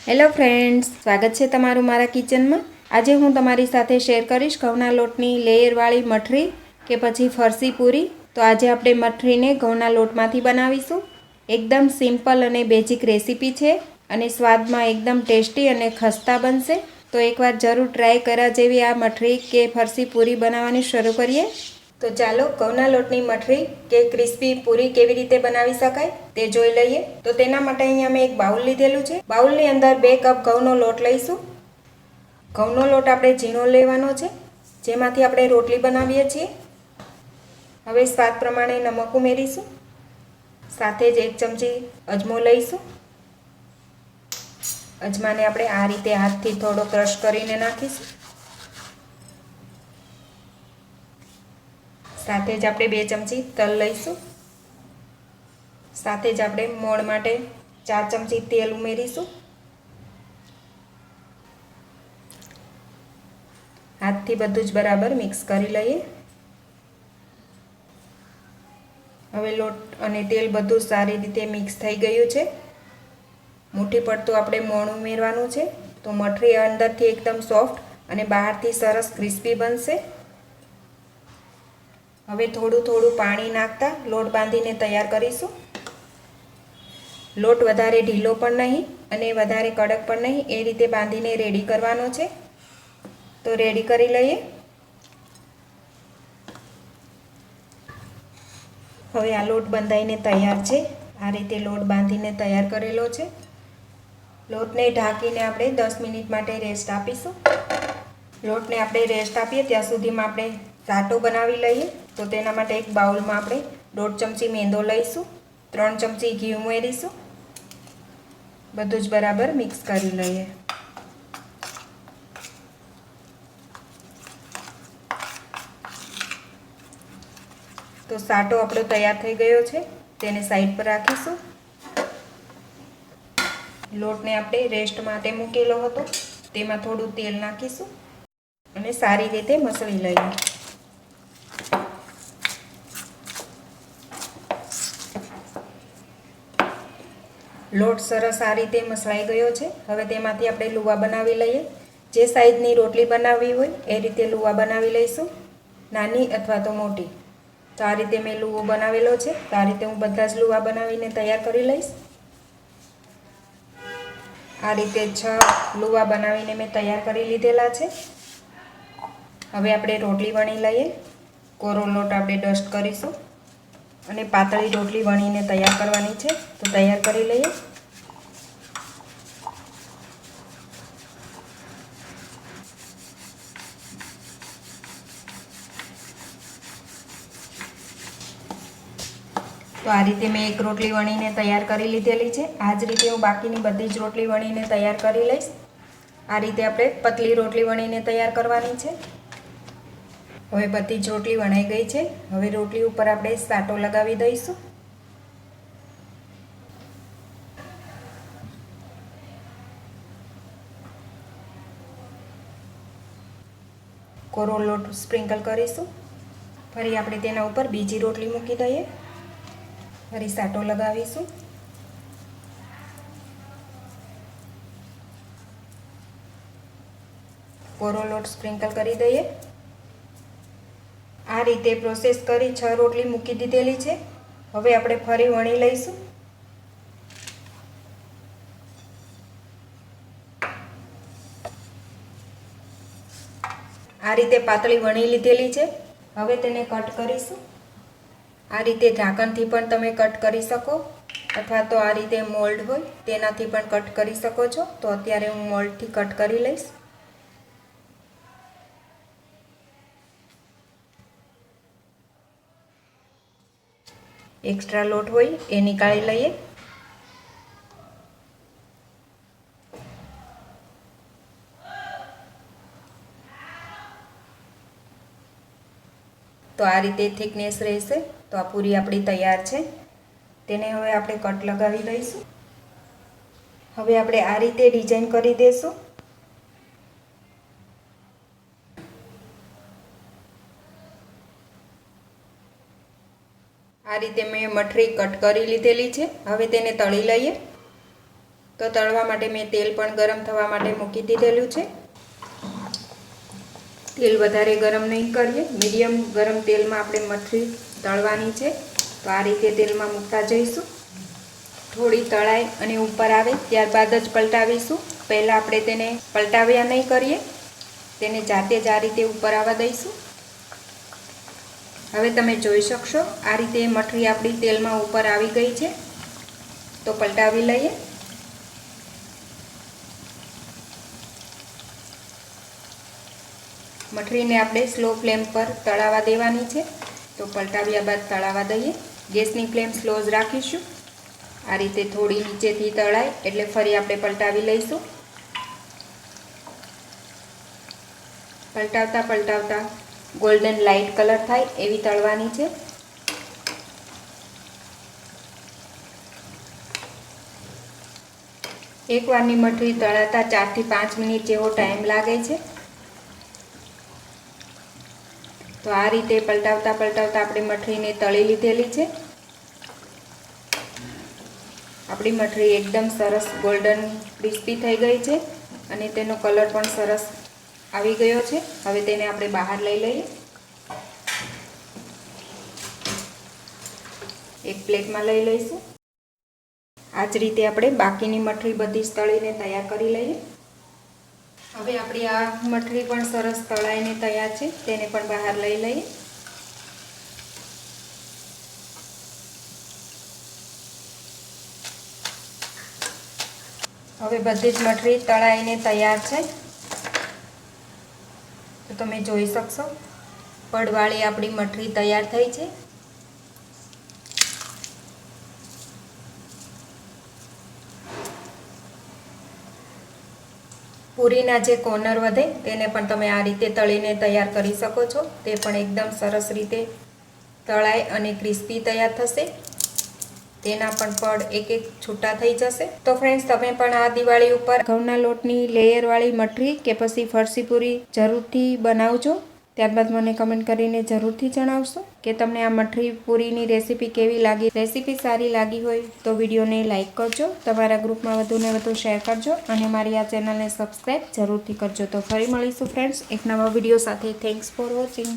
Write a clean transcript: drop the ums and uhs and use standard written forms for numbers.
Hello friends, સ્વાગત છે તમારું મારા કિચનમાં। આજે હું તમારી સાથે શેર કરીશ ઘઉંના લોટની લેયરવાળી મઠરી કે પછી ફરસી પૂરી। તો આજે આપણે મઠરીને ઘઉંના લોટમાંથી બનાવીશું। એકદમ સિમ્પલ અને બેઝિક રેસીપી છે અને સ્વાદમાં એકદમ ટેસ્ટી અને ખસ્તા બનશે। તો એકવાર જરૂર ટ્રાય કર્યા જેવી આ મઠરી કે ફરસી પૂરી બનાવવાની શરૂ કરીએ। તો ચાલો ઘઉંના લોટની મઠરી કે ક્રિસ્પી પૂરી કેવી રીતે બનાવી શકાય તે જોઈ લઈએ। તો તેના માટે અહીંયા મેં એક બાઉલ લીધેલું છે। બાઉલની અંદર 2 કપ ઘઉંનો લોટ લઈશું। ઘઉંનો લોટ આપણે ઝીણો લેવાનો છે, જેમાંથી આપણે રોટલી બનાવીએ છીએ। હવે સ્વાદ પ્રમાણે નમક ઉમેરીશું, સાથે જ 1 ચમચી અજમો લઈશું। અજમાને આપણે આ રીતે હાથથી થોડો ક્રશ કરીને નાખીશું। સાથે જ આપણે 2 ચમચી તલ લઈશું। સાથે જ આપણે મોણ માટે 4 ચમચી તેલ ઉમેરીશું। હાથથી બધું જ બરાબર મિક્સ કરી લઈએ। હવે લોટ અને તેલ બધું સારી રીતે મિક્સ થઈ ગયું છે। મુઠ્ઠી પડતું આપણે મોણ ઉમેરવાનું છે, તો મઠરી અંદરથી એકદમ સોફ્ટ અને બહારથી સરસ ક્રિસ્પી બનશે। હવે થોડું થોડું પાણી નાખતા લોટ બાંધીને તૈયાર કરીશું। લોટ વધારે ઢીલો પણ નહીં અને વધારે કડક પણ નહીં, એ રીતે બાંધીને રેડી કરવાનો છે। તો રેડી કરી લઈએ। હવે આ લોટ બંધાઈને તૈયાર છે। આ રીતે લોટ બાંધીને તૈયાર કરેલો છે। લોટને ઢાંકીને આપણે 10 મિનિટ માટે રેસ્ટ આપીશું। લોટને આપણે રેસ્ટ આપીએ ત્યાં સુધીમાં આપણે સાટો બનાવી લઈએ। તો તેના માટે એક બાઉલમાં આપણે 1.5 ચમચી મેંદો લઈશું, 3 ચમચી ઘી ઉમેરીશું। બધું જ બરાબર મિક્સ કરી લઈએ। તો સાટો આપણો તૈયાર થઈ ગયો છે, તેને સાઈડ પર રાખીશું। લોટને આપણે રેસ્ટ માટે મૂકેલો હતો, તેમાં થોડું તેલ નાખીશું અને સારી રીતે મસળી લઈએ। લોટ સરસ આ રીતે મસળાઈ ગયો છે। હવે તેમાંથી આપણે લુવા બનાવી લઈએ। જે સાઈઝની રોટલી બનાવવી હોય એ રીતે લુવા બનાવી લઈશું, નાની અથવા તો મોટી। તો આ રીતે મેં લુવો બનાવેલો છે। તો આ રીતે હું બધા જ લુવા બનાવીને તૈયાર કરી લઈશ। આ રીતે 6 લુવા બનાવીને મેં તૈયાર કરી લીધેલા છે। હવે આપણે રોટલી વણી લઈએ। કોરો લોટ આપણે ડસ્ટ કરીશું અને પાતળી રોટલી વણીને તૈયાર કરવાની છે। તો તૈયાર કરી લઈએ। તો આ રીતે મેં એક રોટલી વણીને તૈયાર કરી લીધેલી છે। આ જ રીતે હું બાકીની બધી જ રોટલી વણીને તૈયાર કરી લઈશ। આ રીતે આપણે પતલી રોટલી વણીને તૈયાર કરવાની છે। હવે બધી જ રોટલી વણાઈ ગઈ છે। હવે રોટલી ઉપર આપણે સાટો લગાવી દઈશું। કોરો લોટ સ્પ્રિંકલ કરીશું। ફરી આપણે તેના ઉપર બીજી રોટલી મૂકી દઈએ। ફરી સાટો લગાવીશું। કોરો લોટ સ્પ્રિંકલ કરી દઈએ। આ રીતે પ્રોસેસ કરી 6 રોટલી મૂકી દીધેલી છે। હવે આપણે ફરી વણી લઈશું। આ રીતે પાતળી વણી લીધેલી છે। હવે તેને કટ કરીશું। આ રીતે ઢાંકણથી પણ તમે કટ કરી શકો, અથવા તો આ રીતે મોલ્ડ હોય તેનાથી પણ કટ કરી શકો છો। તો અત્યારે હું મોલ્ડથી કટ કરી લઈશ। એક્સ્ટ્રા લોટ હોય એ નીકાળી લઈએ। તો આ રીતે થિકનેસ રહેશે। તો આ પૂરી આપણી તૈયાર છે। તેને હવે આપણે કટ લગાવી દઈશું। હવે આપણે આ રીતે ડિઝાઇન કરી દઈશું। આ રીતે મેં મઠરી કટ કરી લીધેલી છે। હવે તેને તળી લઈએ। તો તળવા માટે મેં તેલ પણ ગરમ થવા માટે મૂકી દીધેલું છે. તેલ વધારે ગરમ નહીં કરીએ, મીડિયમ ગરમ તેલમાં આપણે મઠરી તળવાની છે. તો આ રીતે તેલમાં મૂકતા જઈશું. થોડી તળાઈ અને ઉપર આવે ત્યારબાદ જ પલટાવીશું. પહેલાં આપણે તેને પલટાવ્યા નહીં કરીએ, તેને જાતે જ આ રીતે ઉપર આવવા દઈશું. હવે તમે જોઈ શકશો આ રીતે મઠરી આપણી તેલમાં ઉપર આવી ગઈ છે. તો પલટાવી લઈએ. મઠરીને આપણે સ્લો ફ્લેમ પર તળાવા દેવાની છે. તો પલટાવ્યા બાદ તળાવા દઈએ. ગેસની ફ્લેમ સ્લો જ રાખીશું. આ રીતે થોડી નીચેથી તળાય એટલે ફરી આપણે પલટાવી લઈશું. પલટાવતા પલટાવતા ગોલ્ડન લાઇટ કલર થાય એવી તળવાની છે. એકવારની મઠરી તળાતા 4 થી 5 મિનિટ જેવો ટાઈમ લાગે છે. તો આ રીતે પલટાવતા પલટાવતા આપણે મઠરીને તળી લીધેલી છે. આપણી મઠરી એકદમ સરસ ગોલ્ડન ક્રિસ્પી થઈ ગઈ છે અને તેનો કલર પણ સરસ આવી ગયો છે. હવે તેને આપણે બહાર લઈ લઈએ. એક પ્લેટમાં લઈ લઈશું. આ જ રીતે આપણે બાકીની મઠરી બધી જ તળીને તૈયાર કરી લઈએ. હવે આપણી આ મઠરી પણ સરસ તળાઈને તૈયાર છે. તેને પણ બહાર લઈ લઈએ. હવે બધી જ મઠરી તળાઈને તૈયાર છે. તો તમે જોઈ શકશો પડવાળી આપણી મઠરી તૈયાર થઈ છે. પૂરીના જે કોર્નર વધે તેને પણ તમે આ રીતે તળીને તૈયાર કરી શકો છો. તે પણ એકદમ સરસ રીતે તળાઈ અને ક્રિસ્પી તૈયાર થશે. તેના પણ પડ એક એક છૂટા થઈ જશે. તો ફ્રેન્ડ્સ, તમે પણ આ દિવાળી ઉપર ઘઉંના લોટની લેયરવાળી મઠરી કે પછી ફરસી પૂરી જરૂરથી બનાવજો. ત્યારબાદ મને કમેન્ટ કરીને જરૂરથી જણાવશો કે તમને આ મઠરી પૂરીની રેસીપી કેવી લાગી. રેસીપી સારી લાગી હોય તો વિડીયોને લાઇક કરજો, તમારા ગ્રુપમાં વધુને વધુ શેર કરજો અને મારી આ ચેનલને સબસ્ક્રાઈબ જરૂરથી કરજો. તો ફરી મળીશું ફ્રેન્ડ્સ એક નવા વિડીયો સાથે. Thanks for watching.